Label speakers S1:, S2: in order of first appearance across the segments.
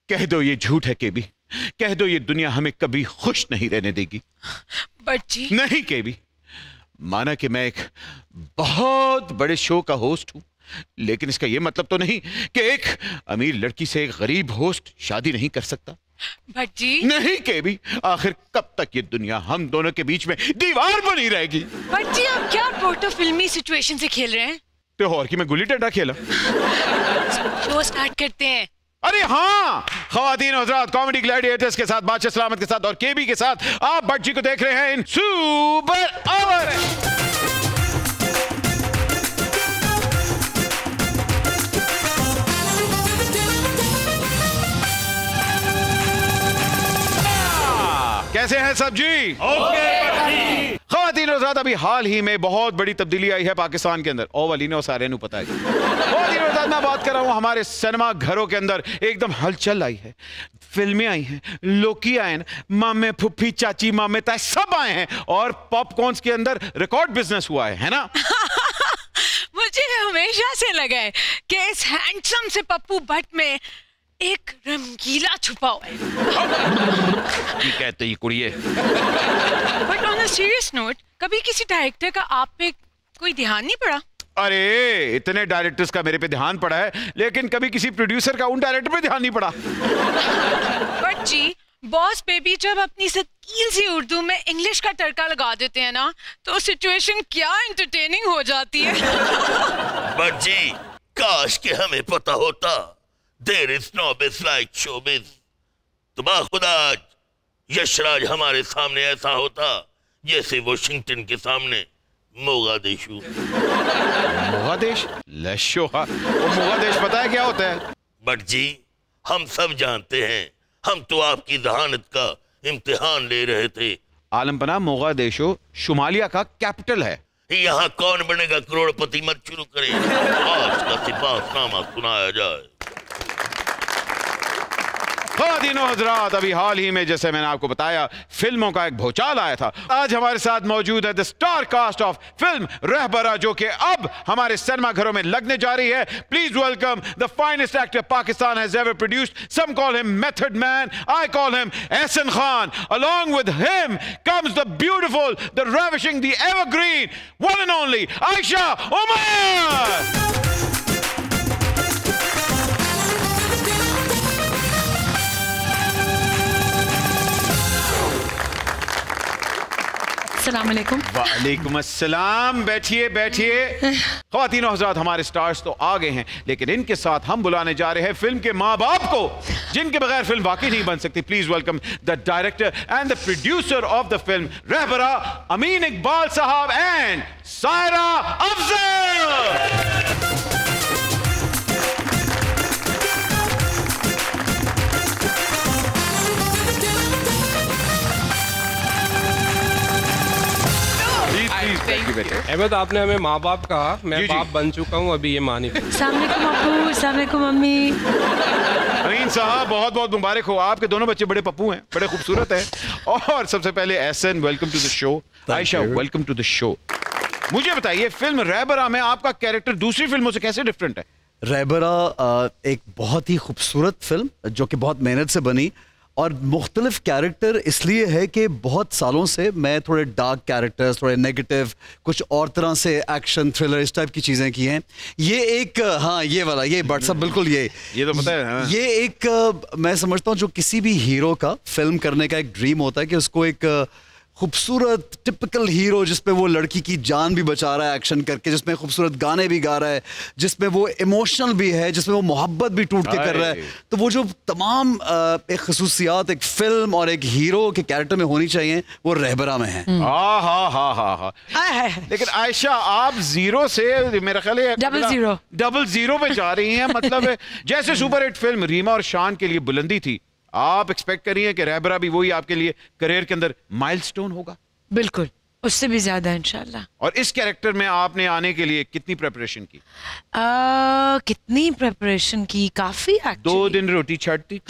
S1: कह दो ये झूठ है केबी, कह दो ये दुनिया हमें कभी खुश नहीं रहने देगी।
S2: बट जी
S1: नहीं केबी, माना कि मैं एक बहुत बड़े शो का होस्ट हूं, लेकिन इसका यह मतलब तो नहीं कि एक अमीर लड़की से एक गरीब होस्ट शादी नहीं कर सकता।
S2: बट जी
S1: नहीं केबी, आखिर कब तक ये दुनिया हम दोनों के बीच में दीवार बनी रहेगी।
S2: बट जी आप क्या प्रोटो फिल्मी सिचुएशन से खेल रहे हैं?
S1: तो और की मैं गुल्ली डंडा खेला।
S2: शो स्टार्ट करते हैं।
S1: अरे हाँ, ख़वातीन और हज़रात, कॉमेडी ग्लैडिएटर्स के साथ, बादशाह सलामत के साथ और केबी के साथ आप भट्ट जी को देख रहे हैं इन सुपर आवर। कैसे हैं सब जी? ओके। ख़वातीन और हज़रात, अभी हाल ही में बहुत बड़ी तब्दीली आई है पाकिस्तान के अंदर। ओ वाली ने सारे नु पता है। ख़वातीन और हज़रात, मैं बात कर रहा हूँ हमारे सिनेमा घरों के अंदर एकदम हलचल आई है। फिल्में आई हैं, लोकी आए हैं, मामे फुफ्फी चाची मामे ताए सब आए हैं और पॉपकॉर्न्स के अंदर रिकॉर्ड बिजनेस हुआ है ना?
S2: मुझे हमेशा से लगा है कि इस हैंडसम से पप्पू भट्ट में एक रंगीला छुपा हुआ है।
S1: ये कहते ही कुड़िए।
S2: But on a serious note, कभी किसी डायरेक्टर का आप पे कोई ध्यान नहीं पड़ा?
S1: अरे इतने डायरेक्टर्स का मेरे पे ध्यान पड़ा है, लेकिन कभी किसी प्रोड्यूसर का उन डायरेक्टर पे ध्यान नहीं पड़ा।
S2: बट जी, बॉस बेबी जब अपनी सकील सी उर्दू में इंग्लिश का तड़का लगा देते हैं ना, तो सिचुएशन क्या एंटरटेनिंग हो जाती है।
S3: बट जी, काश के हमें पता होता There is no biz like showbiz। तो खुदा यशराज हमारे सामने ऐसा होता जैसे वॉशिंगटन के सामने मोगादेशु।
S1: मोगादेश? लशोहा, वो मोगादेश पता है क्या होता है?
S3: बट जी, हम सब जानते हैं, हम तो आपकी जहानत का इम्तिहान ले रहे थे।
S1: आलम पना, मोगादेशो शुमालिया का कैपिटल है।
S3: यहाँ कौन बनेगा करोड़पति मत शुरू करें, आज का सिपाहनामा सुनाया जाए।
S1: ख़वातीनो हज़रात, अभी हाल ही में जैसे मैंने आपको बताया फिल्मों का एक भूचाल आया था। आज हमारे साथ मौजूद है the star cast of film Rahbara, जो कि अब हमारे सिनेमा घरों में लगने जा रही है। Please welcome the finest actor Pakistan has ever produced. Some call him method man, I call him Ehsan Khan. Along with him comes the beautiful, the ravishing, the evergreen, one and only Aisha Umar।
S2: अस्सलामुअलैकुम।
S1: वालेकुम अस्सलाम। बैठिए बैठिए। ख़वातीन और हज़रात, हमारे stars तो आ गए हैं, लेकिन इनके साथ हम बुलाने जा रहे हैं फिल्म के माँ बाप को, जिनके बगैर फिल्म वाकई नहीं बन सकती। Please welcome the director and the producer of the film Rahbara, Ameen Iqbal Sahab and Saira Afzal.
S4: Ahmad, आपने हमें माँ बाप कहा, मैं बाप बन चुका हूँ, अभी ये माँ नहीं।
S2: अस्सलाम वालेकुम अब्बू, अस्सलाम वालेकुम मम्मी।
S1: अमीन साहब, बहुत बहुत मुबारक हो, आपके दोनों बच्चे बड़े पप्पू हैं, बड़े खूबसूरत हैं। और सबसे पहले Ehsan, welcome to the show. Ayesha, welcome to the show. मुझे बताइए, फिल्म रहबरा में आपका कैरेक्टर दूसरी फिल्मों से कैसे डिफरेंट है?
S5: रहबरा एक बहुत ही खूबसूरत फिल्म जो कि बहुत मेहनत से बनी, और मुख्तलिफ कैरेक्टर इसलिए है कि बहुत सालों से मैं थोड़े डार्क कैरेक्टर्स, थोड़े नेगेटिव, कुछ और तरह से एक्शन थ्रिलर इस टाइप की चीज़ें की हैं। ये एक, हाँ ये वाला, ये व्हाट्सअप बिल्कुल ये
S1: तो पता है। हाँ।
S5: ये एक मैं समझता हूँ जो किसी भी हीरो का फिल्म करने का एक ड्रीम होता है कि उसको एक खूबसूरत टिपिकल हीरो जिसमें वो लड़की की जान भी बचा रहा है एक्शन करके, जिसमें खूबसूरत गाने भी गा रहा है, जिसमें वो इमोशनल भी है, जिसमें वो मोहब्बत भी टूट के कर रहा है। तो वो जो तमाम एक खसूसियात एक फिल्म और एक हीरो के कैरेक्टर में होनी चाहिए, वो रहबरा में है।
S1: लेकिन आयशा, आप जीरो से मेरा ख्याल है डबल जीरो पे जा रही हैं। मतलब जैसे सुपर हिट फिल्म रीमा और शान के लिए बुलंदी थी, आप एक्सपेक्ट करिए कि रहबरा भी वही आपके लिए करियर के अंदर माइलस्टोन होगा।
S2: बिल्कुल, उससे भी ज्यादा इंशाल्लाह।
S1: और इस कैरेक्टर में आपने आने के लिए कितनी प्रेपरेशन की?
S2: कितनी प्रेपरेशन की? काफी actually।
S1: 2 दिन रोटी छाटती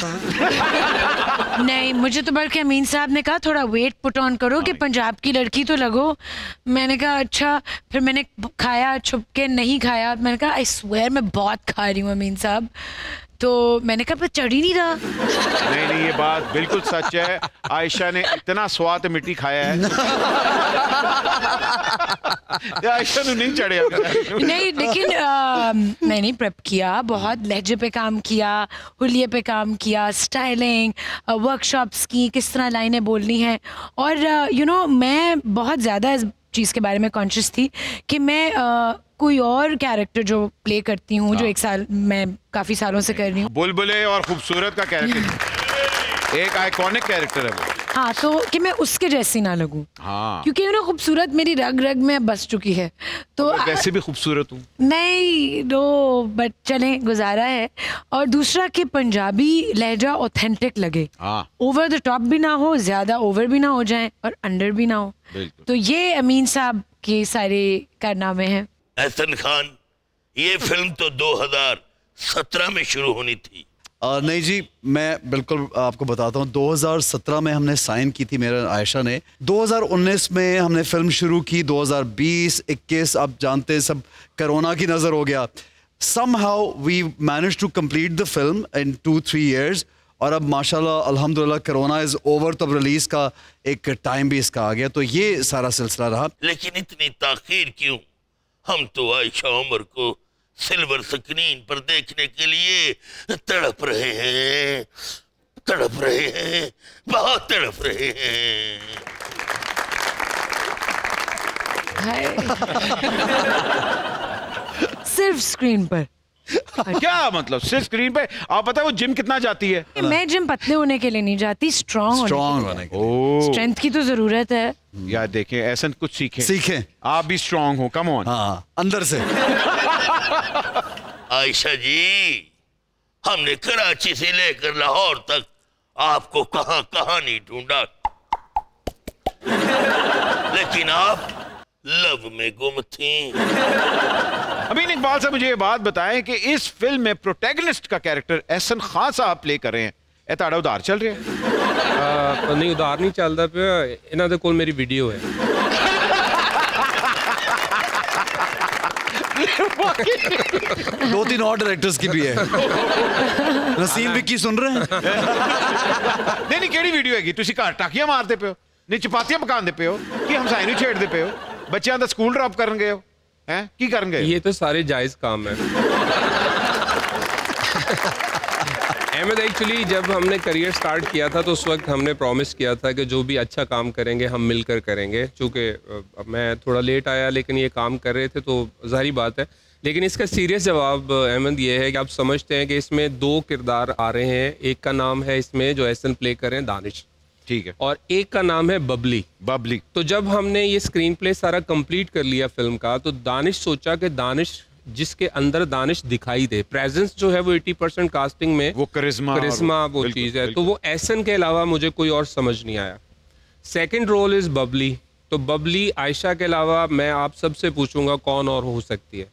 S2: नहीं, मुझे तो बल्कि अमीन साहब ने कहा थोड़ा वेट पुट ऑन करो कि पंजाब की लड़की तो लगो। मैंने कहा अच्छा, फिर मैंने खाया, छुप के नहीं खाया। मैंने कहा आई स्वेयर मैं बहुत खा रही हूँ अमीन साहब।
S6: तो मैंने कहा पर चढ़ ही नहीं रहा।
S1: नहीं, ये बात बिल्कुल सच है। आयशा ने इतना स्वाद मिट्टी खाया है आयशा ने नहीं चढ़े
S6: नहीं, लेकिन मैंने प्रेप किया, बहुत लहजे पे काम किया, हुलिये पे काम किया, स्टाइलिंग, वर्कशॉप्स की, किस तरह लाइनें बोलनी है। और मैं बहुत ज़्यादा इस चीज़ के बारे में कॉन्शियस थी कि मैं कोई और कैरेक्टर जो प्ले करती हूँ, जो मैं काफ़ी सालों से कर रही हूँ।
S1: बुलबुले और खूबसूरत का कैरेक्टर एक आइकॉनिक कैरेक्टर है वो।
S6: हाँ, तो कि मैं उसके जैसी ना लगूं।
S1: हाँ,
S6: क्योंकि खूबसूरत मेरी रग रग में बस चुकी है, तो
S1: वैसे भी खूबसूरत हूँ।
S6: नहीं बट चले, गुजारा है। और दूसरा कि पंजाबी लहजा ऑथेंटिक लगे, ओवर द टॉप भी ना हो, ज्यादा ओवर भी ना हो जाए और अंडर भी ना हो। तो ये अमीन साहब के सारे कारनामे हैं।
S3: एहसन खान, ये फिल्म तो 2017 में शुरू होनी थी।
S5: नहीं जी, मैं बिल्कुल आपको बताता हूँ। 2017 में हमने साइन की थी मेरा आयशा ने। 2019 में हमने फिल्म शुरू की। 2020, 21 आप जानते हैं सब कोरोना की नज़र हो गया। Somehow we managed to complete the film in 2-3 years। और अब माशाल्लाह अल्हम्दुलिल्लाह कोरोना इज ओवर, तब रिलीज का एक टाइम भी इसका आ गया। तो ये सारा सिलसिला रहा।
S3: लेकिन इतनी ताखीर क्यों? हम तो आयशा उमर को सिल्वर स्क्रीन पर देखने के लिए तड़प रहे हैं, बहुत तड़प रहे हैं।
S6: सिर्फ स्क्रीन पर?
S1: क्या मतलब सिर्फ स्क्रीन पे? आप पता है वो जिम कितना जाती है?
S6: मैं जिम पतले होने के लिए नहीं जाती, स्ट्रॉन्ग होने के लिए। स्ट्रेंथ की तो जरूरत है
S1: यार। देखें, ऐसा कुछ सीखें। आप भी स्ट्रॉन्ग हो, कम ऑन।
S5: हाँ, अंदर से।
S3: आयशा जी, हमने कराची से लेकर लाहौर तक आपको कहां कहां नहीं ढूंढा, लेकिन आप लव में गुम थी।
S1: अमीन इकबाल साहब, मुझे ये बात बताएं कि इस फिल्म में प्रोटैगनिस्ट का कैरेक्टर एहसन खान साहब प्ले कर रहे हैं। ਇਹ ਤੁਹਾਡਾ ਉਧਾਰ ਚੱਲ ਰਿਹਾ?
S4: नहीं, उधार नहीं चलता पे। इन्हां दे कोल मेरी वीडियो है।
S5: 2-3 और डायरेक्टर्स की भी है। नसीम विक्की सुन रहे हैं?
S1: नहीं, ਕਿਹੜੀ ਵੀਡੀਓ ਹੈਗੀ? ਤੁਸੀਂ ਘਰ ਟਾਕੀਆਂ ਮਾਰਦੇ ਪਿਓ, ਨਹੀਂ ਚਪਾਤੀਆਂ ਪਕਾਉਂਦੇ ਪਿਓ, ਕਿ ਹਮਸਾਏ ਨੂੰ ਛੇੜਦੇ ਪਿਓ, ਬੱਚਿਆਂ ਦਾ ਸਕੂਲ ਡ੍ਰੌਪ ਕਰਨ ਗਏ ਹੋ, हैं? की करेंगे?
S4: ये तो सारे जायज काम है। अहमद, एक्चुअली जब हमने करियर स्टार्ट किया था तो उस वक्त हमने प्रॉमिस किया था कि जो भी अच्छा काम करेंगे हम मिलकर करेंगे। चूँकि मैं थोड़ा लेट आया लेकिन ये काम कर रहे थे तो ज़ाहिर बात है। लेकिन इसका सीरियस जवाब अहमद ये है कि आप समझते हैं कि इसमें 2 किरदार आ रहे हैं। एक का नाम है इसमें जो एहसन प्ले कर रहे हैं, दानिश,
S1: ठीक है,
S4: और एक का नाम है बबली। तो जब हमने ये स्क्रीन प्ले सारा कंप्लीट कर लिया फिल्म का, तो दानिश सोचा कि दानिश जिसके अंदर दानिश दिखाई दे, प्रेजेंस जो है वो 80% कास्टिंग में
S1: वो करिश्मा
S4: वो चीज़ है, तो वो एहसन के अलावा मुझे कोई और समझ नहीं आया। Second role is Babli. तो बबली आयशा के अलावा मैं आप सबसे पूछूंगा कौन और हो सकती है?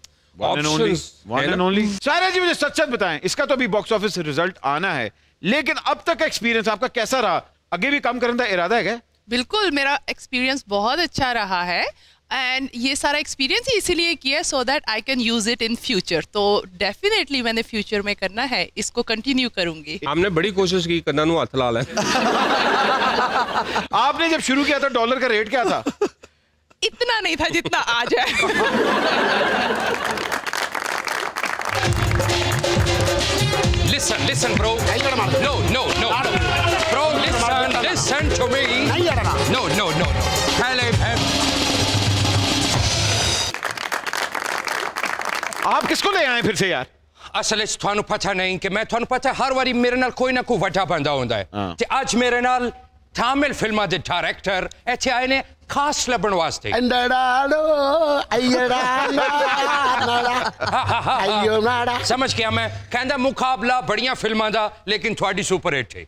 S1: सारा जी मुझे सच बताएं, इसका तो अभी बॉक्स ऑफिस रिजल्ट आना है, लेकिन अब तक का एक्सपीरियंस आपका कैसा रहा? आगे भी काम करने का इरादा है क्या?
S7: बिल्कुल, मेरा एक्सपीरियंस बहुत अच्छा रहा है एंड ये सारा एक्सपीरियंस ही इसीलिए किया so that I can use it in future. तो डेफिनेटली मैंने फ्यूचर में करना है, इसको कंटिन्यू करूंगी।
S4: हमने बड़ी कोशिश की करना नु हाथ ला ले।
S1: आपने जब शुरू किया था डॉलर का रेट क्या था?
S7: इतना नहीं था जितना आज है।
S8: Listen, bro. No. Bro, listen to me. No.
S1: आप किसको ले आए फिर से यार?
S8: असल च थानू पता नहीं कि मैं थानू पता हर बारी मेरे नाल कोई ना कोई वड्डा बंदा होंदा है ते आज मेरे नाल तामिल फिल्मां दे डायरेक्टर इत्थे आए ने खास लबण वास्ते। समझ गया मैं, कहंदा मुकाबला बड़ियां फिल्मां दा लेकिन थोड़ी सुपर हिट है।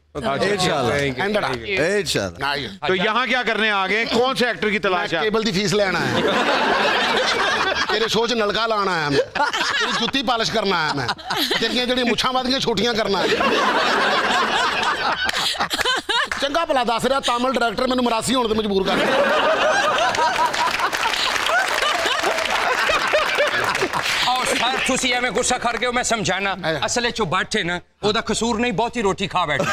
S1: तो यहाँ क्या करने आ गए? कौन से एक्टर की तलाश है?
S9: केबल दी फीस लेना है, तेरे सोच नलका लाना है, तेरी जुत्ती पालिश करना है, मैं तेरियां जेड़ी मुछां वध गईयां छोटियां करना है। चंगा भला दस रहा तामिल डायरेक्टर मैंने मरासी होने ते मजबूर कर
S8: ਤੁਸੀਂ ਐਵੇਂ ਗੁੱਸਾ ਕਰ ਗਏ ਹੋ ਮੈਂ ਸਮਝਾਣਾ ਅਸਲ ਵਿੱਚ ਉਹ ਬੈਠੇ ਨਾ ਉਹਦਾ ਕਸੂਰ ਨਹੀਂ ਬਹੁਤੀ ਰੋਟੀ ਖਾ ਬੈਠੇ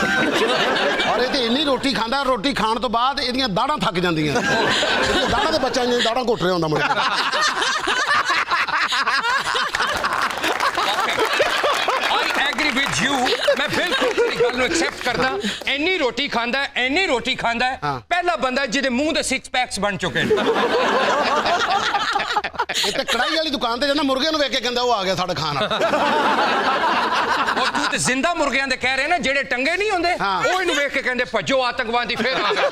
S9: ਔਰ ਇਹ ਤੇ ਇੰਨੀ ਰੋਟੀ ਖਾਂਦਾ ਰੋਟੀ ਖਾਣ ਤੋਂ ਬਾਅਦ ਇਹਦੀਆਂ ਦਾੜਾਂ ਥੱਕ ਜਾਂਦੀਆਂ ਦਾੜਾਂ ਦੇ ਬੱਚਿਆਂ ਦੀਆਂ ਦਾੜਾਂ ਘੁੱਟ ਰਿਹਾ ਹੁੰਦਾ ਮੁੰਡਾ
S8: मैं बिल्कुल तेरी गल नूं एक्सेप्ट करदा इन्नी रोटी खांदा है पहला बंदा जिहदे मुंह दे 6 पैक्स बन चुके हैं
S9: ਇਹ ਤੇ ਕੜਾਈ ਵਾਲੀ ਦੁਕਾਨ ਤੇ ਜਾਂਦਾ ਮੁਰਗੇ ਨੂੰ ਵੇਖ ਕੇ ਕਹਿੰਦਾ ਉਹ ਆ ਗਿਆ ਸਾਡਾ ਖਾਣਾ
S8: और तू ते जिंदा मुर्गियां दे कह रहे ना जेड़े टंगे नहीं होंदे ਉਹ ਇਹਨੂੰ ਵੇਖ ਕੇ ਕਹਿੰਦੇ ਭੱਜੋ आतंकवादी फिर आ गए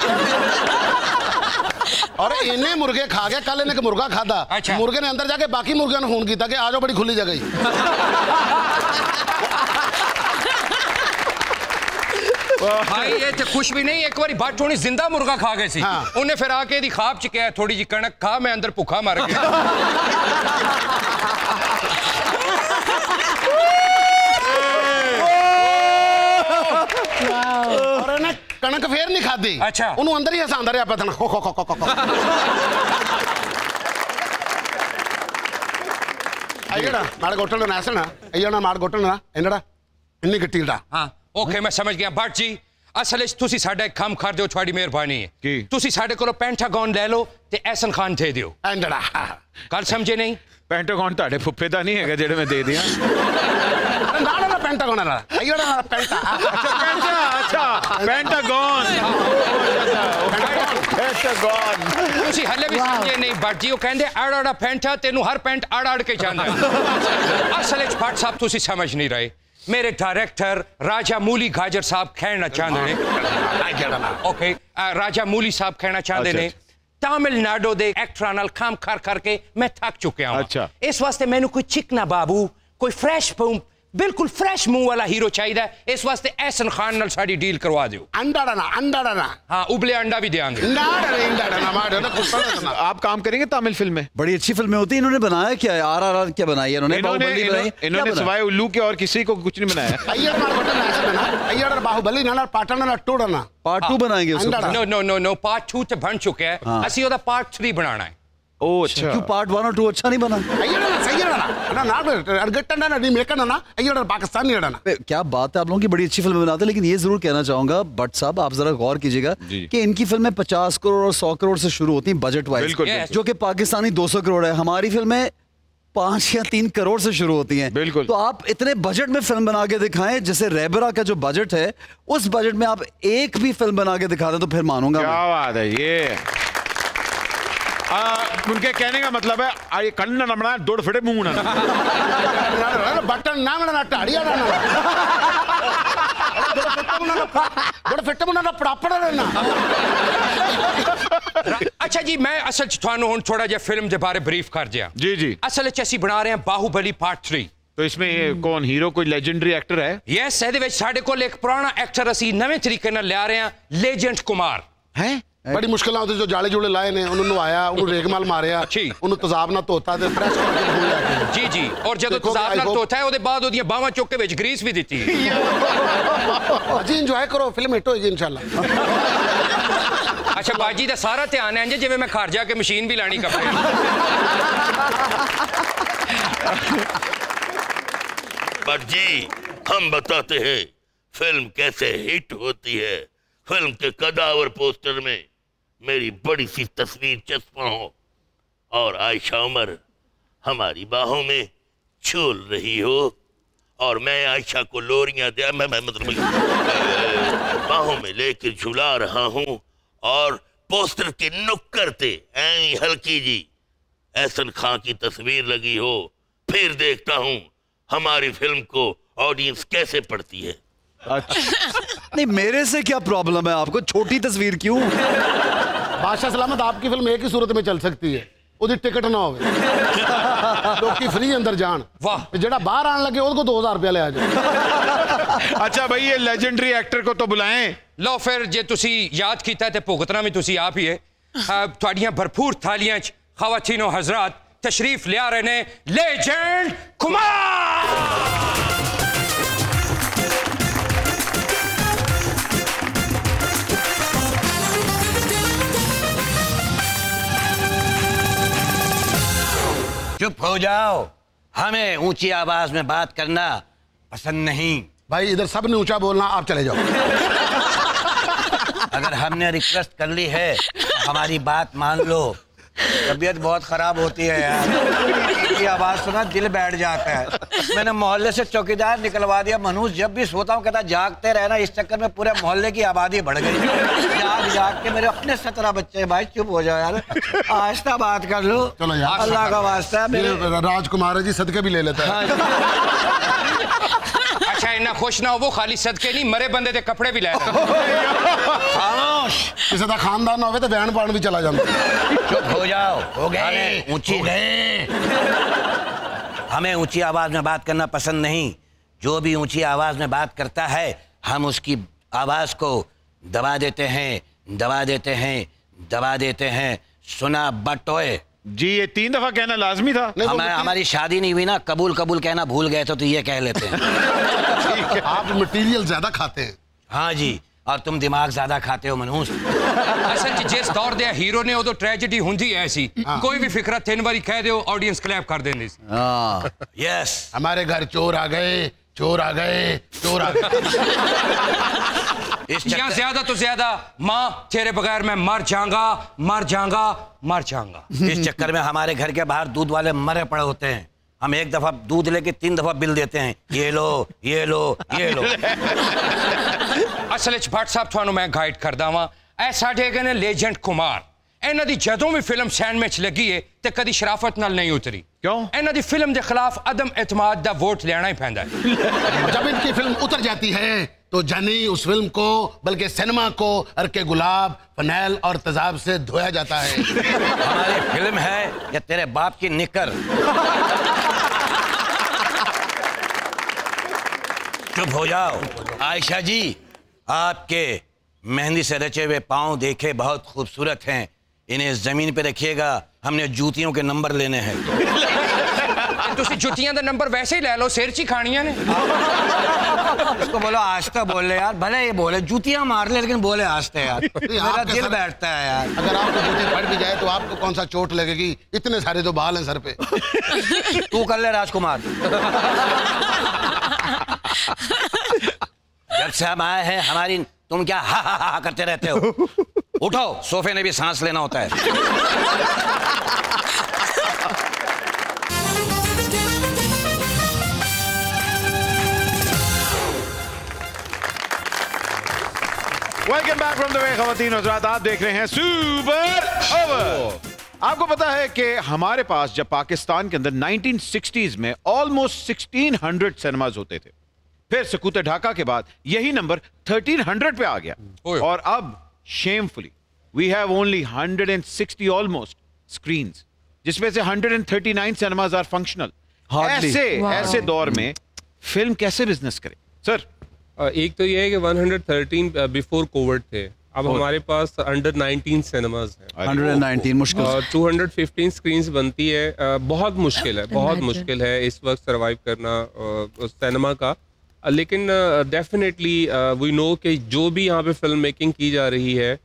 S9: और इन्ने मुर्गे खा गया कल इन्हें मुर्गा खादा मुर्गे ने अंदर जाके बाकी मुर्गियों ने फोन किया कि आ जाओ बड़ी खुली जगह
S8: भाई ये तो कुछ भी नहीं एक बार बात होनी जिंदा मुर्गा खा गए सी उन्हें फिर आके दी खाब च क्या थोड़ी जी कणक खा मैं अंदर भूखा मर गया
S9: और इन्हें कणक फिर नहीं खादी
S8: अच्छा
S9: उन्होंने अंदर ही हसांदा रहा पता ना खो खो खो खो खो अय्यड़ा माड़ गोटल ना ऐसा ना अय्यड़ा माड़ गोटल ना इन्नड़ा इन्नी गट्टीड़ा
S8: हाँ ओके मैं समझ गया भट्ट जी असल ਵਿੱਚ ਤੁਸੀਂ ਸਾਡਾ ਇੱਕ ਕੰਮ ਕਰ ਦਿਓ ਤੁਹਾਡੀ ਮਿਹਰਬਾਨੀ ਹੈ ਤੁਸੀਂ ਸਾਡੇ ਕੋਲੋਂ ਪੈਂਟਾਗਨ ਲੈ ਲਓ ਤੇ ਐਸਨ ਖਾਨ ਦੇ ਦਿਓ
S9: ਐਂਡੜਾ
S8: ਗੱਲ ਸਮਝੇ ਨਹੀਂ
S1: ਪੈਂਟਾਗਨ ਤੁਹਾਡੇ ਫੁੱਫੇ ਦਾ ਨਹੀਂ ਹੈਗਾ ਜਿਹੜੇ ਮੈਂ ਦੇ ਦਿਆਂ
S9: ਨਾ ਪੈਂਟਾਗਨ ਨਾ ਅਈੜਾ ਨਾ ਪੈਂਟਾ
S1: ਅੱਛਾ ਪੈਂਟਾਗਨ
S8: ਤੁਸੀਂ ਹਲੇ ਵੀ ਸਮਝੇ ਨਹੀਂ ਭੱਟ ਜੀ ਉਹ ਕਹਿੰਦੇ ਆੜਾ ਪੈਂਟਾ ਤੈਨੂੰ ਹਰ ਪੈਂਟ ਆੜ ਕੇ ਜਾਂਦਾ ਅਸਲ ਵਿੱਚ ਭੱਟ ਸਾਹਿਬ ਤੁਸੀਂ ਸਮਝ ਨਹੀਂ ਰਹੇ मेरे डायरेक्टर राजा मूली गाजर साहब कहना चाहते हैं ओके राजा मूली साहब कहना चाहते हैं तमिलनाडु दे एक्टरां नाल काम कर करके मैं थक चुका हूं अच्छा इस वास्ते मैनू कोई चिकना बाबू कोई फ्रेश बिल्कुल फ्रेश मुंह वाला हीरो चाहिए इस वास्ते एहसन खान नाल साडी डील करवा दियो
S9: अंडा ना
S8: हाँ उबले अंडा भी देंगे
S1: आप काम करेंगे तमिल फिल्म में
S5: बड़ी अच्छी फिल्में होती हैं इन्होंने बनाया क्या है RRR क्या बनाई है
S1: इन्होंने सिवाय उल्लू के और किसी को कुछ नहीं बनाया
S9: बाहुबली ना पाटन ना टूडना
S5: पार्ट 2 बनाएंगे
S8: no no no no part 2 तो बन चुका है असि ओदा पार्ट 3 बनाना है
S1: ओ अच्छा
S5: क्यों पार्ट 1 और 2 अच्छा नहीं बना
S9: पाकिस्तानी
S5: क्या बात है आप लोगों की बड़ी अच्छी फिल्म बनाते हैं लेकिन ये जरूर कहना चाहूंगा भट्ट साहब आप जरा गौर कीजिएगा कि इनकी फिल्में 50 करोड़ और 100 करोड़ से शुरू होती हैं बजट वाइज जो कि पाकिस्तानी 200 करोड़ है हमारी फिल्में 5 या 3 करोड़ से शुरू होती हैं बिल्कुल तो आप इतने बजट में फिल्म बना के दिखाएं जैसे रेबरा का जो बजट है उस बजट में आप एक भी फिल्म बना के दिखा दें तो फिर मानूंगा
S1: क्या बात है ये उनके कहने का मतलब है ये कन्न न बना दौड़ फिटे मुंह ना
S9: बटन ना बना टाड़िया ना दौड़ फिटे मुंह ना प्रॉपर रहना
S8: अच्छा जी मैं असल च थानू हुण थोड़ा जिहा फिल्म दे बारे ब्रीफ कर दिया
S1: जी जी
S8: असल च असीं बना रहे हैं बाहुबली पार्ट 3
S1: तो इसमें ये कौन हीरो कोई लेजेंडरी एक्टर है
S8: यस ਇਹਦੇ ਵਿੱਚ ਸਾਡੇ ਕੋਲ ਇੱਕ ਪੁਰਾਣਾ ਐਕਟਰ ਅਸੀਂ ਨਵੇਂ ਤਰੀਕੇ ਨਾਲ ਲਿਆ ਰਹੇ ਹਾਂ लेजेंड कुमार
S1: है
S9: बड़ी मुश्किल जो जाले जुले लाए ने उन्होंने नवाया उन्होंने रेगमाल मारिया उन्होंने तेजाब ना धोता ते फ्रेश करके धो लिया
S8: जी जी और जब तेजाब ना धोता है ਉਹਦੇ ਬਾਅਦ ਉਹਦੀਆਂ ਬਾਹਾਂ ਚੁੱਕ ਕੇ ਵਿੱਚ ਗਰੀਸ ਵੀ ਦਿੱਤੀ
S9: जी एंजॉय करो फिल्म हिट होएगी इंशाल्लाह
S8: अच्छा बाजी ਦਾ ਸਾਰਾ ਧਿਆਨ ਹੈ ਜਿਵੇਂ ਮੈਂ ਘਰ ਜਾ ਕੇ ਮਸ਼ੀਨ ਵੀ ਲਾਣੀ ਕੱਪੜੇ
S3: बट जी हम बताते हैं फिल्म कैसे हिट होती है फिल्म के कदावर पोस्टर में मेरी बड़ी सी तस्वीर चस्पा हो और आयशा उमर हमारी बाहों में झूल रही हो और मैं आयशा को लोरियां दे मतलब बाहों में लेकर झुला रहा हूं और पोस्टर के नुक्कड़ पे हल्की जी एहसन खान की तस्वीर लगी हो फिर देखता हूं हमारी फिल्म को ऑडियंस कैसे पढ़ती है
S5: अच्छा नहीं मेरे से क्या प्रॉब्लम है आपको छोटी तस्वीर क्यों
S9: बादशाह सलामत आपकी फिल्म एक ही सूरत में चल सकती है उदी टिकट ना हो लोग फ्री अंदर जान
S8: वाह
S9: जेड़ा बाहर आने लगे उसको 2000 रुपया ले आ जाए
S1: अच्छा भाई ये लेजेंडरी एक्टर को तो बुलाएं
S8: लो फिर जे तुसी याद कीता ते भुगतना भी तुसी आप ही है तुहाडियां भरपूर थालियां च खवातीनो हजरात तशरीफ ले आ रहे ने लेजेंड कुमार
S10: चुप हो जाओ हमें ऊंची आवाज में बात करना पसंद नहीं।
S9: भाई इधर सब ने ऊंचा बोलना, आप चले जाओ।
S10: अगर हमने रिक्वेस्ट कर ली है तो हमारी बात मान लो। तबीयत बहुत खराब होती है यार, ये आवाज सुना दिल बैठ जाता है। मैंने मोहल्ले से चौकीदार निकलवा दिया। मनोज जब भी सोता हूँ कहता जागते रहना, इस चक्कर में पूरे मोहल्ले की आबादी बढ़ गई। जाग जाग के मेरे अपने 17 बच्चे। भाई चुप हो जाओ यार, आहिस्ता बात कर लो।
S9: चलो यार,
S10: अल्लाह का वास्ता है।
S9: राजकुमार जी सदके भी ले लेता है।
S8: अच्छा इतना खुश ना हो, वो खाली सदके नहीं मरे बंदे के कपड़े भी ले
S10: खामोश।
S9: किसी का खानदान ना हो तो बहन पान भी चला जाता।
S10: चुप हो जाओ। हो गए ऊंची हमें ऊंची आवाज में बात करना पसंद नहीं। जो भी ऊंची आवाज में बात करता है हम उसकी आवाज को दबा देते हैं, दबा देते हैं, दबा देते हैं। सुना बटोए
S1: जी, ये 3 दफा कहना लाजमी था।
S10: हमारी शादी नहीं हुई ना, कबूल कबूल कहना भूल गए तो ये कह लेते हैं।
S9: आप मटेरियल ज्यादा खाते हैं।
S10: हाँ जी, और तुम दिमाग ज्यादा खाते हो मनहूस।
S8: असल जिस दौर दे हीरो ने उदो ट्रेजेडी हुंदी ऐसी कोई भी फिक्रा 3 बारी कह दो ऑडियंस क्लैप कर देंदी।
S10: यस,
S9: हमारे घर चोर आ गए, चोर आ गए, चोर आ गए।
S8: या ज्यादा तो ज्यादा माँ तेरे बगैर मैं मर जाऊंगा, मर जाऊंगा, मर जाऊंगा।
S10: इस चक्कर में हमारे घर के बाहर दूध वाले मरे पड़े होते हैं। हम एक दफा दूध लेके 3 दफा बिल देते हैं। ये लो, ये लो, ये लो।
S8: असल भट्ट साहब थानू मैं गाइड कर दावा। ऐ साडे ने लेजेंड कुमार, इन्हां दी जदों भी फिल्म सैंडविच लगी है ते कदी शराफत नाल नहीं उतरी।
S1: क्यों?
S8: इन्हां दी फिल्म के खिलाफ अदम एतमाद दा वोट लेना ही पैंदा है।
S9: जब इनकी फिल्म उतर जाती है तो जानी उस फिल्म को बल्कि सिनेमा को अर्के गुलाब, फनैल और तेजाब से धोया जाता है।
S10: हमारी फिल्म है या तेरे बाप की निकर। चुप हो जाओ। आयशा जी, आपके मेहंदी से रचे हुए पाँव देखे बहुत खूबसूरत हैं। इन्हें जमीन पे रखिएगा, हमने जूतियों के नंबर लेने हैं।
S8: तुसी जुतियां दा नंबर वैसे ही ले लो, सिर ची खानियां ने।
S10: इसको बोलो आस्ते बोल ले यार, भले ये बोले जूतियां मार ले लेकिन बोले आस्ते यार। मेरा दिल बैठता है यार।
S9: अगर आपको जूती फट भी जाए तो आपको कौन सा चोट लगेगी? इतने सारे तो बाल हैं सर पे।
S10: तू कर ले राजकुमार। जब से हम आए हैं हमारी तुम क्या हा हा हा करते रहते हो? उठो, सोफे ने भी सांस लेना होता है।
S1: Welcome back from the way खवातीन और हज़रात, आप देख रहे हैं सुपर ओवर। आपको पता है कि हमारे पास जब पाकिस्तान के अंदर 1960s में ऑलमोस्ट 1600 सिनेमाज होते थे, फिर सकूत ढाका के बाद यही नंबर 1300 पे आ गया और अब shamefully we have only 160 almost screens, जिसमें से 139 सिनेमाज आर फंक्शनल। ऐसे दौर में फिल्म कैसे बिजनेस करे सर?
S4: एक तो ये है कि 113 बिफोर कोविड थे, अब हमारे पास अंडर 19 सिनेमाज हैं।
S5: 119 मुश्किल,
S4: 215 स्क्रीन्स बनती है। बहुत मुश्किल है, बहुत मुश्किल है इस वक्त सरवाइव करना सिनेमा का। लेकिन डेफिनेटली वी नो कि जो भी यहाँ पे फिल्म मेकिंग की जा रही है,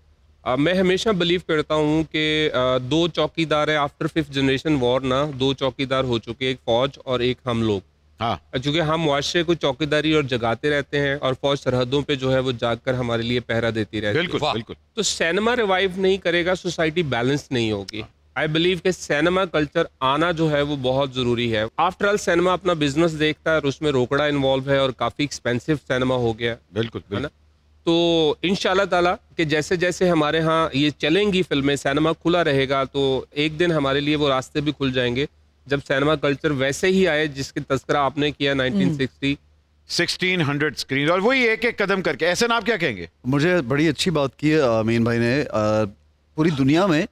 S4: मैं हमेशा बिलीव करता हूँ कि 2 चौकीदार है। आफ्टर 5th जनरेशन वॉर ना 2 चौकीदार हो चुके, एक फौज और एक हम लोग। हाँ, चूँकि हम मुआशरे को चौकीदारी और जगाते रहते हैं और फौज सरहदों पे जो है वो जागकर हमारे लिए पहरा देती रहती है।
S1: बिल्कुल बिल्कुल।
S4: तो सिनेमा रिवाइव नहीं करेगा, सोसाइटी बैलेंस नहीं होगी। आई बिलीव कि सिनेमा कल्चर आना जो है वो बहुत जरूरी है। आफ्टर ऑल सिनेमा अपना बिजनेस देखता है और उसमें रोकड़ा इन्वॉल्व है और काफी एक्सपेंसिव सिनेमा हो गया।
S1: बिल्कुल है ना।
S4: तो इंशाल्लाह ताला कि जैसे जैसे हमारे यहाँ ये चलेंगी फिल्में, सिनेमा खुला रहेगा, तो एक दिन हमारे लिए वो रास्ते भी खुल जाएंगे जब सिनेमा कल्चर वैसे ही आए जिसकी तस्करा आपने किया 1960।
S1: 1600 स्क्रीन और वही एक एक कदम करके। ऐसे ना आप क्या कहेंगे?
S5: मुझे बड़ी अच्छी बात की है अमीन भाई ने। पूरी दुनिया में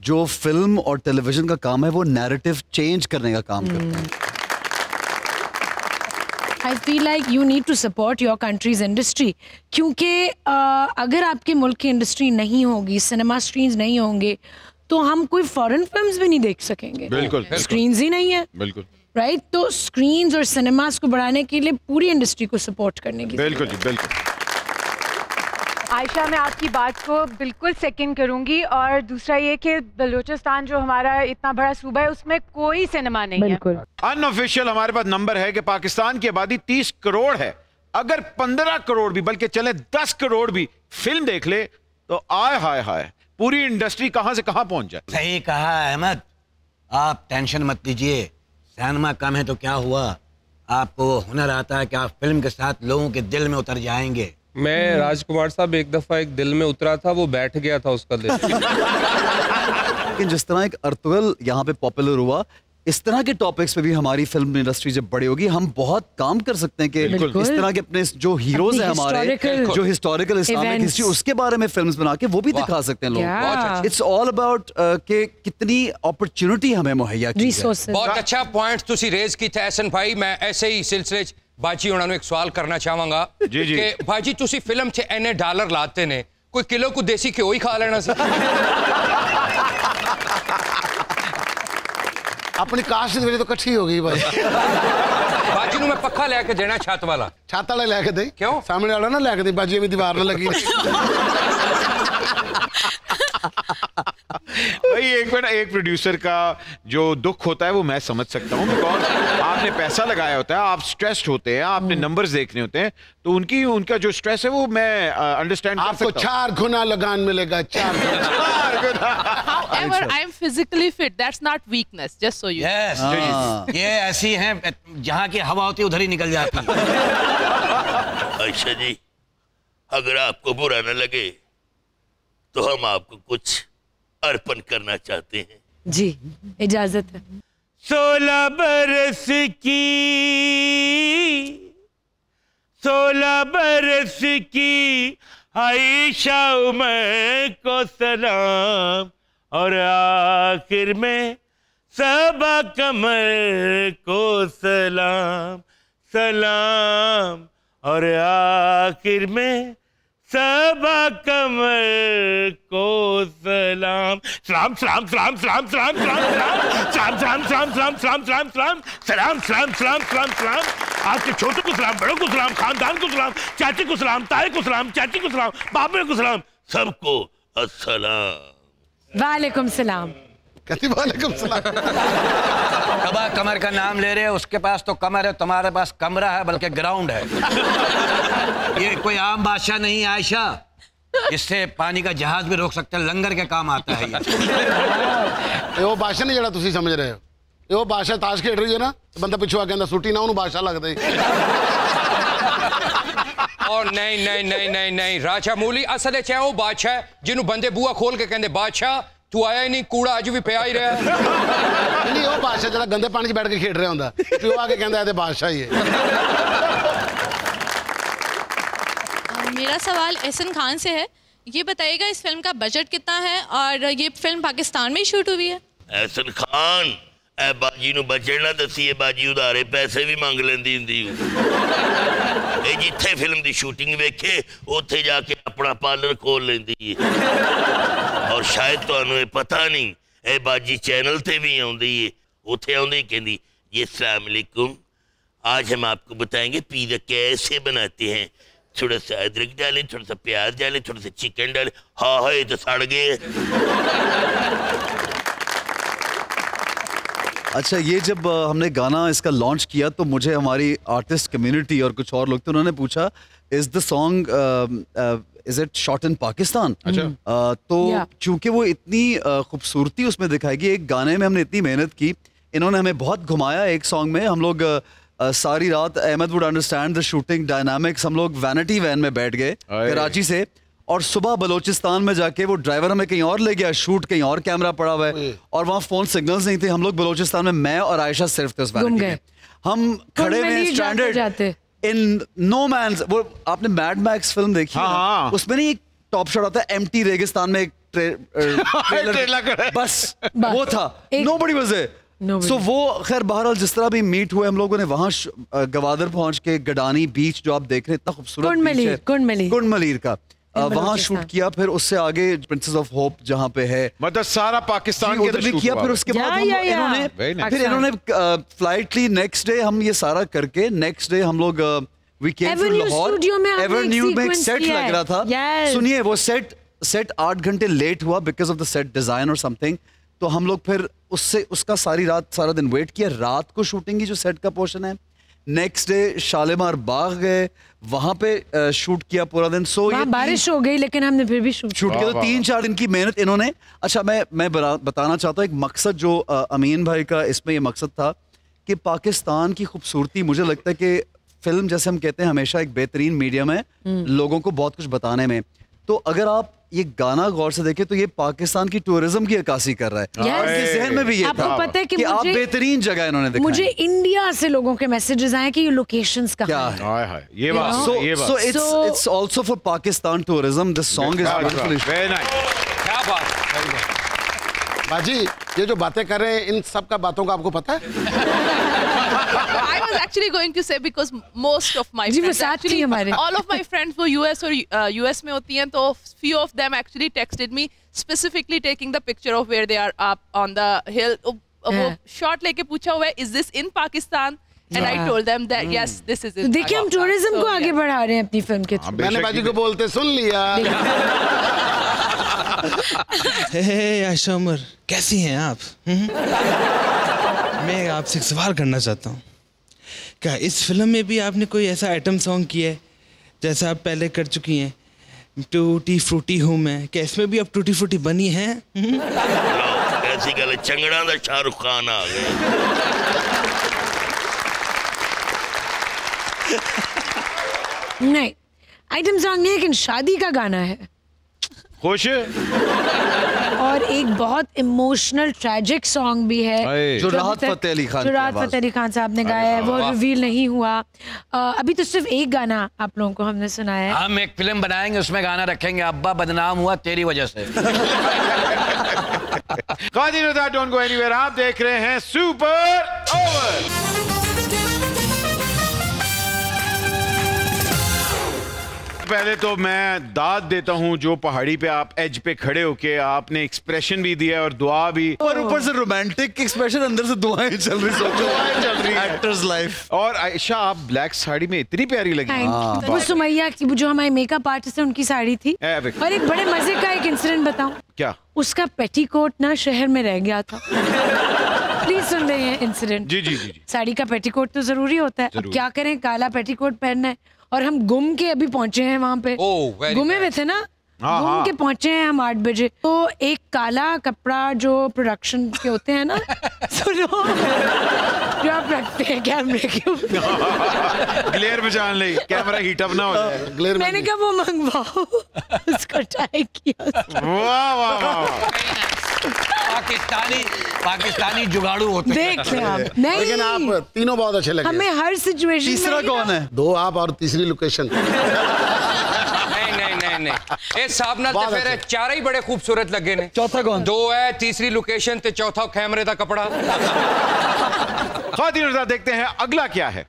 S5: जो फिल्म और टेलीविजन का काम है वो नैरेटिव चेंज करने का काम करता है।
S6: I feel like you need to support your country's industry, क्योंकि अगर आपके मुल्क की इंडस्ट्री नहीं होगी, सिनेमा स्क्रीन्स नहीं होंगे, तो हम कोई फॉरेन फिल्म्स भी नहीं देख सकेंगे।
S1: बिल्कुल,
S6: स्क्रीन्स ही नहीं है।
S1: बिल्कुल
S6: राइट। तो स्क्रीन्स और सिनेमास को बढ़ाने के लिए पूरी इंडस्ट्री को सपोर्ट करने की
S1: बिल्कुल जी बिल्कुल।
S11: आयशा, मैं आपकी बात को बिल्कुल सेकंड करूंगी, और दूसरा ये कि बलूचिस्तान जो हमारा इतना बड़ा सूबा है उसमें कोई सिनेमा नहीं है।
S1: अनऑफिशियल हमारे पास नंबर है कि पाकिस्तान की आबादी 30 करोड़ है। अगर 15 करोड़ भी, बल्कि चले 10 करोड़ भी फिल्म देख ले तो आय हाय हाय, पूरी इंडस्ट्री कहां से कहां पहुंच जाए।
S10: सही कहा अहमद, आप टेंशन मत लीजिए। सिनेमा कम है तो क्या हुआ, आपको हुनर आता है कि आप फिल्म के साथ लोगों के दिल में उतर जाएंगे।
S4: मैं राजकुमार साहब एक दफा एक दिल में उतरा था, वो बैठ गया था उसका दिल।
S5: लेकिन जिस तरह एक अर्तुगरुल यहाँ पे पॉपुलर हुआ, इस तरह के टॉपिक्स पे भी हमारी फिल्म इंडस्ट्री जब बड़ी होगी, हम बहुत काम कर सकते हैं कि इस तरह के अपने जो हीरोज हैं हमारे, जो हिस्टोरिकल इस्लामिक हिस्ट्री, उसके बारे में फिल्म्स बना के वो भी दिखा सकते हैं लोग। इट्स ऑल अबाउट कि कितनी अपॉर्चुनिटी हमें मुहैया की है।
S8: बहुत अच्छा पॉइंट तुसी रेज की थे एहसन भाई। मैं ऐसे ही सिलसिले बाजी होना एक सवाल करना चाहवांगा कि भाजी तुसी फिल्म च इन्ने डॉलर लाते ने, कोई किलो को देसी घ्यो ही खा लेना सी।
S9: अपनी कास्ट की वजह तो कट्ठी हो गई बस।
S8: बाजी नूं मैं पक्का लेके देना छत वाला।
S9: छत वाला लेके दे,
S8: क्यों
S9: सामने वाला ना लेके दे, बाजी में दीवार ना लगी।
S1: भाई एक मिनट, एक प्रोड्यूसर का जो दुख होता है वो मैं समझ सकता हूँ, बिकॉज आपने पैसा लगाया होता है, आप स्ट्रेस्ड होते हैं, आपने नंबर्स देखने होते हैं, तो उनका जो स्ट्रेस है वो मैं अंडरस्टैंड कर सकता हूँ।
S9: आपको 4 गुना लगान मिलेगा, 4 गुना।
S7: However, I am physically fit. That's not weakness. Just so you.
S10: Yes. ये ऐसी हैं जहाँ की हवा होती है उधर ही निकल जाती है।
S3: आयशा जी, अगर आपको बुरा न लगे तो हम आपको कुछ अर्पण करना चाहते हैं।
S6: जी, इजाजत है।
S3: 16 बरस की आयशा उमर को सलाम, और आखिर में सबा कमर को सलाम सलाम, और आखिर में सबा कमर को सलाम। सलाम सलाम सलाम सलाम सलाम सलाम सलाम सलाम सलाम सलाम सलाम सलाम सलाम सलाम सलाम सलाम सलाम सलाम। आपके छोटों को सलाम, बड़ों को सलाम, खानदान को सलाम, चाची को सलाम, ताए को सलाम, चाची को सलाम, बाबे को सलाम, सबको अस्सलाम।
S6: वालेकुम सलाम।
S9: कहती वालेकुम सलाम।
S10: कबा कमर का नाम ले रहे हो, उसके पास तो कमर है, तुम्हारे पास कमरा है बल्कि ग्राउंड है। ये कोई आम बादशाह नहीं आयशा, इससे पानी का जहाज भी रोक सकते हैं, लंगर के काम आता है ये।
S9: वो बादशाह नहीं जरा तुसी समझ रहे हो, वो बादशाह ताश खेड रही है ना, बंदा पिछू आ कहता सुटी ना उन्होंने बादशाह लगता है।
S8: और नहीं नहीं नहीं नहीं नहीं राजा मूली असल चाहे वो बादशाह है जिन्होंने बंदे बुआ खोल के कहते बादशाह तू आया ही नहीं, कूड़ा अज भी पिया ही रहा।
S9: नहीं वो बादशाह जरा गंदे पानी च बैठ के खेड रहा होंदा, तू आके कहंदा है बादशाह ही है।
S12: मेरा सवाल एहसन खान से है, ये बताइएगा इस फिल्म का बजट कितना है और ये फिल्म पाकिस्तान में ही शूट हुई है?
S3: एहसन खान ए बाजी नूं बजट ना दसीए, बाजी उधारे पैसे भी मंग लेंदी हुंदी। ए जिथे फिल्म दी शूटिंग वेखे उत्थे जाके अपना पार्लर खोल लेंदी है। और शायद तुहानू ये पता नहीं, ए बाजी चैनल ते भी आउंदी है, उत्थे आउंदी कहंदी ये अस्सलाम वालेकुम, आज हम आपको बताएंगे पिज़्ज़ा कैसे बनाते हैं। थोड़ा सा अदरक डालें, थोड़ा सा प्याज डालें, थोड़ा सा चिकन डालें। हाँ हाँ ये तो सड़ गए।
S5: अच्छा, ये जब हमने गाना इसका लॉन्च किया तो मुझे हमारी आर्टिस्ट कम्युनिटी और कुछ और लोग थे, उन्होंने पूछा is the song is it shot in Pakistan? तो चूंकि वो इतनी खूबसूरती उसमें दिखाई गई, एक गाने में हमने इतनी मेहनत की, इन्होंने हमें बहुत घुमाया। एक सॉन्ग में हम लोग सारी रात, Ahmed would understand the shooting dynamics, हम लोग वैनिटी वैन में बैठ गए कराची से, और सुबह बलोचिस्तान में जाके वो ड्राइवर हमें कहीं और ले गया, शूट कहीं और कैमरा पड़ा हुआ है, और वहाँ फोन सिग्नल्स नहीं थे। हम लोग बलोचिस्तान में, मैं और आयशा सिर्फ थे उस वैनिटी में, हम खड़े हुए स्ट्रैंडेड इन नो मैन्स। वो आपने मैड मैक्स फिल्म देखी है? उसमें नहीं एक टॉप शॉट आता है एम्प्टी रेगिस्तान में एक ट्रेलर, बस वो था, नोबडी वाज देयर। सो वो खैर बहरहाल जिस तरह भी मीट हुए हम लोगों ने वहाँ गवादर पहुंच के गडानी बीच जो आप देख रहे हैं, इतना खूबसूरत बीच है कुंडमलीर का, वहाँ शूट किया। फिर उससे आगे प्रिंसेस ऑफ होप जहाँ पे है,
S1: मतलब सारा पाकिस्तान के
S5: उधर भी किया। फिर उसके बाद इन्होंने फ्लाइट ली नेक्स्ट डे, हम ये सारा करके नेक्स्ट डे हम लोग We came from
S6: Avenue
S5: Lahore.
S6: Studio में हमने एक
S5: Avenue में एक
S6: sequence
S5: सेट
S6: किया
S5: लग
S6: है।
S5: रहा था।
S6: Yes.
S5: सुनिए वो सेट 8 घंटे लेट हुआ because of the set design और समथिंग। तो हम लोग फिर उसका सारा दिन वेट किया। रात को शूटिंग की जो सेट का पोर्शन है, नेक्स्ट डे शालीमार बाग गए, वहां पे शूट किया पूरा दिन।
S6: वहाँ बारिश हो गई लेकिन हमने फिर भी शूट
S5: किया। तो 3-4 दिन की मेहनत इन्होंने। अच्छा मैं बताना चाहता हूँ एक मकसद जो अमीन भाई का इसमें ये मकसद था कि पाकिस्तान की खूबसूरती, मुझे लगता है कि फिल्म जैसे हम कहते हैं हमेशा एक बेहतरीन मीडियम है लोगों को बहुत कुछ बताने में। तो अगर आप ये गाना गौर से देखें तो ये पाकिस्तान की टूरिज्म की अक्कासी कर रहा है। उनके जहन में भी ये
S6: आपको
S5: था
S6: पता है कि
S5: आप
S6: मुझे-
S5: बेहतरीन जगह इन्होंने दिखाई।
S6: मुझे इंडिया से लोगों के मैसेजेस आए कि ये लोकेशंस
S5: क्या
S6: कहाँ
S5: है?
S6: हैं।
S1: ये बात, ये बात।
S5: So it's also for Pakistan tourism. This song is beautiful.
S1: Very nice.
S8: क्या बात।
S9: बाजी ये जो बातें कर रहे हैं इन सब का बातों का आपको पता है?
S7: I was actually going to say because most of my
S6: जी, वो
S7: friends
S6: साथ थी
S7: actually,
S6: हमारे।
S7: all of my friends वो US और US में होती हैं, तो few of them actually texted me specifically taking the picture of where they are up on the hill. वो shot लेके पूछा हुआ है, is this in Pakistan? And I told them that yes, this is
S6: तो
S7: in
S6: देखिए हम
S7: Pakistan.
S6: Tourism को
S7: So,
S6: आगे
S7: yeah.
S6: बढ़ा रहे हैं अपनी फिल्म के थ्रू।
S9: मैंने बाजी को बोलते सुन लिया।
S13: हे आयशा उमर, कैसी हैं आप? मैं आपसे एक सवाल करना चाहता हूँ। क्या इस फिल्म में भी आपने कोई ऐसा आइटम सॉन्ग किया है जैसा आप पहले कर चुकी हैं? टूटी फ्रूटी हूँ मैं, क्या इसमें भी अब टूटी फ्रूटी बनी है?
S3: ऐसी गल चंगड़ा दा शाहरुख खान आ गया।
S6: नहीं, आइटम सॉन्ग नहीं, लेकिन शादी का गाना है
S1: खुश
S6: और एक बहुत इमोशनल ट्रैजिक सॉन्ग भी है
S5: जो
S6: अभी
S5: राहत
S6: तक-
S5: फतेह अली खान
S6: जो
S5: की
S6: राहत
S5: आवाज़।
S6: फतेह अली खान साहब ने गाया है, वो रिवील नहीं हुआ। अभी तो सिर्फ एक गाना आप लोगों को हमने सुनाया है।
S10: हम एक फिल्म बनाएंगे, उसमें गाना रखेंगे, अब्बा बदनाम हुआ तेरी वजह से।
S1: Don't go anywhere. आप देख रहे हैं सुपर ओवर। पहले तो मैं दाद देता हूं जो पहाड़ी पे आप एज पे खड़े होके आपने एक्सप्रेशन भी दिया और दुआ भी,
S5: और ऊपर से रोमांटिक एक्सप्रेशन, अंदर से दुआएं चल रही,
S1: दुआएं चल रही हैं।
S5: Actors life.
S1: और आयशा आप ब्लैक साड़ी में इतनी प्यारी लगी।
S6: Thank you। वो सुमैया की जो हमारी मेकअप आर्टिस्ट है उनकी साड़ी थी। और एक बड़े मजे का एक इंसिडेंट बताऊं,
S1: क्या?
S6: उसका पेटीकोट ना शहर में रह गया था। प्लीज सुन रहे हैं इंसिडेंट।
S1: जी जी जी।
S6: साड़ी का पेटीकोट तो जरूरी होता है, अब क्या करें, काला पेटीकोट पहनना है और हम गुम के अभी पहुंचे हैं वहां पे। गुमे हुए थे ना, घूम के पहुंचे हैं हम 8 बजे। तो एक काला कपड़ा जो प्रोडक्शन के होते हैं ना, सुनो, जो आप रखते हैं कैमरे के ऊपर,
S1: ग्लेयर बचाने ले, कैमरा हीट अप ना हो जाए।
S6: मैंने कहा वो मंगवाओ, उसको ट्राई किया।
S1: वाह वाह वाह।
S10: पाकिस्तानी जुगाड़ू होते
S6: हैं। देख लें आप। नहीं,
S9: लेकिन आप तीनों बहुत अच्छे लगे।
S6: हमें हर सिचुएशन।
S9: तीसरा कौन है? 2 आप और तीसरी लोकेशन।
S8: नहीं इस साहब नाल ते फिर चार ही बड़े खूबसूरत लगे ने।
S5: चौथा कौन?
S8: 2 है, तीसरी लोकेशन ते चौथा कैमरे का कपड़ा।
S1: खातिन देखते हैं अगला क्या है।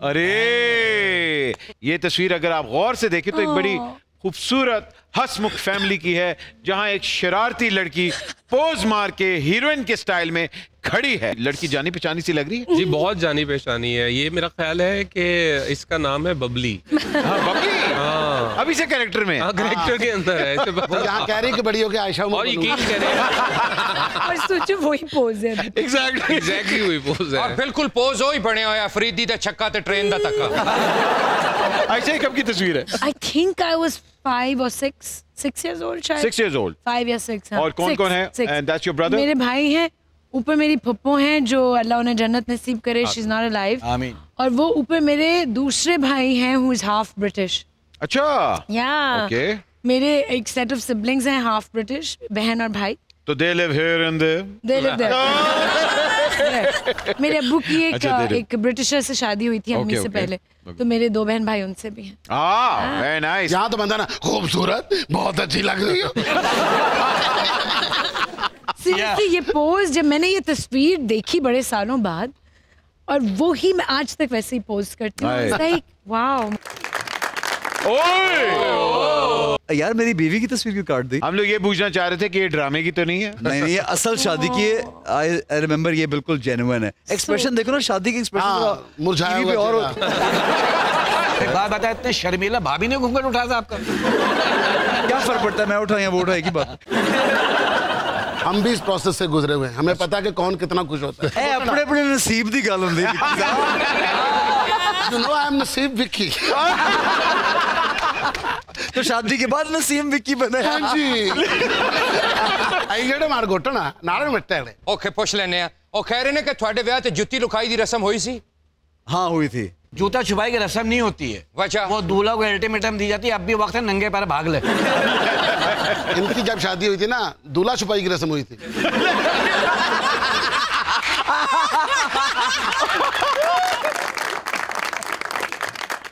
S1: अरे ये तस्वीर अगर आप गौर से देखें तो एक बड़ी खूबसूरत हंसमुख फैमिली की है, जहां एक शरारती लड़की पोज मार के हीरोइन के स्टाइल में खड़ी है। लड़की जानी पहचानी सी लग रही है।
S4: जी बहुत जानी पहचानी है। ये मेरा ख्याल है कि इसका नाम है बबली।
S1: बबली?
S4: हाँ,
S1: अभी से कैरेक्टर में।
S4: हाँ, कैरेक्टर के अंदर है।
S9: वो यहाँ कह रही कि बड़ी हो के आयशा
S4: और यकीन करें,
S6: और सोचो वही पोज है।
S4: एग्जैक्टली वही पोज है।
S8: और बिल्कुल पोज हो ही बने होया, फरीदी दा छक्का ते ट्रेन दा तक्का।
S1: ऐसे ही कब की तस्वीर है?
S6: I think I was 5 or 6 years old शायद।
S1: 6 years old।
S6: 5 या 6।
S1: और कौन कौन है? And that's your brother?
S6: मेरे भाई हैं, ऊपर मेरी पप्पो हैं जो अल्लाह उन्हें जन्नत नसीब करे, शी इज नॉट अलाइव।
S10: आमीन।
S6: और वो ऊपर मेरे दूसरे भाई हैं हु इज हाफ ब्रिटिश।
S1: अच्छा।
S6: या
S1: ओके।
S6: मेरे एक सेट ऑफ सिबलिंग्स हैं हाफ ब्रिटिश, बहन और भाई।
S1: तो they live here and there?
S6: They live there। मेरे अब्बू की एक ब्रिटिशर से शादी हुई थी अम्मी से पहले, तो मेरे 2 बहन भाई उनसे भी हैं।
S1: very nice।
S9: यहाँ तो बंदा ना खूबसूरत, बहुत अच्छी लग रही हो।
S6: सीरियसली ये पोज, जब मैंने ये तस्वीर देखी बड़े सालों बाद, और वो ही मैं आज तक वैसे ही पोज करती हूँ। Like wow.
S5: यार मेरी बीवी की तस्वीर क्यों काट दी?
S1: हम लोग ये पूछना चाह रहे थे कि ये ड्रामे की तो नहीं है।
S5: नहीं ये असल शादी की है। आई रिमेम्बर, ये बिल्कुल जेन्युइन है। एक्सप्रेशन देखो ना, शादी के एक्सप्रेशन
S9: मुरझाया हुआ
S5: और
S10: एक बात बता, इतने शर्मिला भाभी ने घूंघट उठा था आपका?
S5: क्या फर्क पड़ता है, मैं उठाऊं या वो उठाए की बात।
S9: हम भी इस प्रोसेस से गुजरे हुए हैं, हमें पता है कि कौन कितना खुश होता है।
S5: अपने अपने नसीब दी गल हुंदी है।
S9: You know I am नसीब विक्की।
S5: तो शादी के बाद नसीब विक्की बने।
S9: हाँ जी। आई जेड़े मार घोटना नाले मिटते हैं।
S8: ओके पुछ लेने और कह रहे ने कि थोड़े ब्याह ते जुत्ती लुकाई दी रस्म हुई सी?
S5: हाँ हुई थी।
S10: जूता छुपाई की रस्म नहीं होती है,
S8: वजह
S10: वो दूल्हा को अल्टीमेटम दी जाती है, अब भी वक्त है नंगे पैर भाग ले।
S9: इनकी जब शादी हुई थी ना, दूल्हा छुपाई की रस्म हुई थी।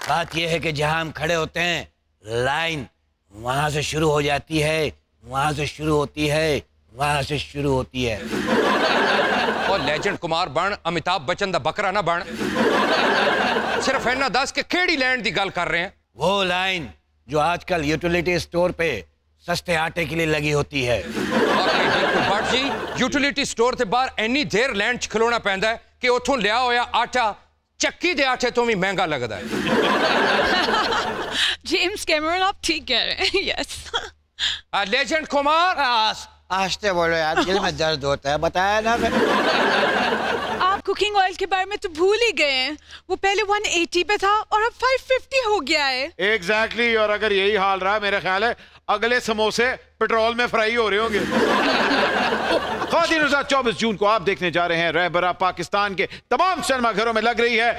S10: बात यह है कि जहां हम खड़े होते हैं लाइन वहां से शुरू हो जाती है, वहां से शुरू होती है, वहां से शुरू होती है।
S8: और लेजेंड कुमार बन, अमिताभ बच्चन दा बकरा ना बन। सिर्फ इन्ना दस के केड़ी लैंड दी गल कर रहे हैं?
S10: वो लाइन जो आजकल यूटिलिटी स्टोर पे सस्ते आटे के लिए लगी होती है।
S8: बट जी यूटिलिटी स्टोर ते बाहर इन्नी देर लैंड च खलोना पैंदा है कि उथों लिया होया आटा चक्की दे आटे तो भी महंगा लगता है।
S2: जेम्स कैमरन आप ठीक कह रहे हैं। यस
S8: लेजेंड कुमार
S10: आस्ते बोलो यार, दिल में दर्द होता है, बताया ना मैं।
S2: आप कुकिंग ऑयल के बारे में तो भूल ही गए हैं, वो पहले 180 पे था और अब 550 हो गया है।
S1: एग्जैक्टली और अगर यही हाल रहा मेरा ख्याल है अगले समोसे पेट्रोल में फ्राई हो रहे होंगे। ख़वातीन 24 जून को आप देखने जा रहे हैं रहबरा पाकिस्तान के तमाम सिनेमा घरों में लग रही है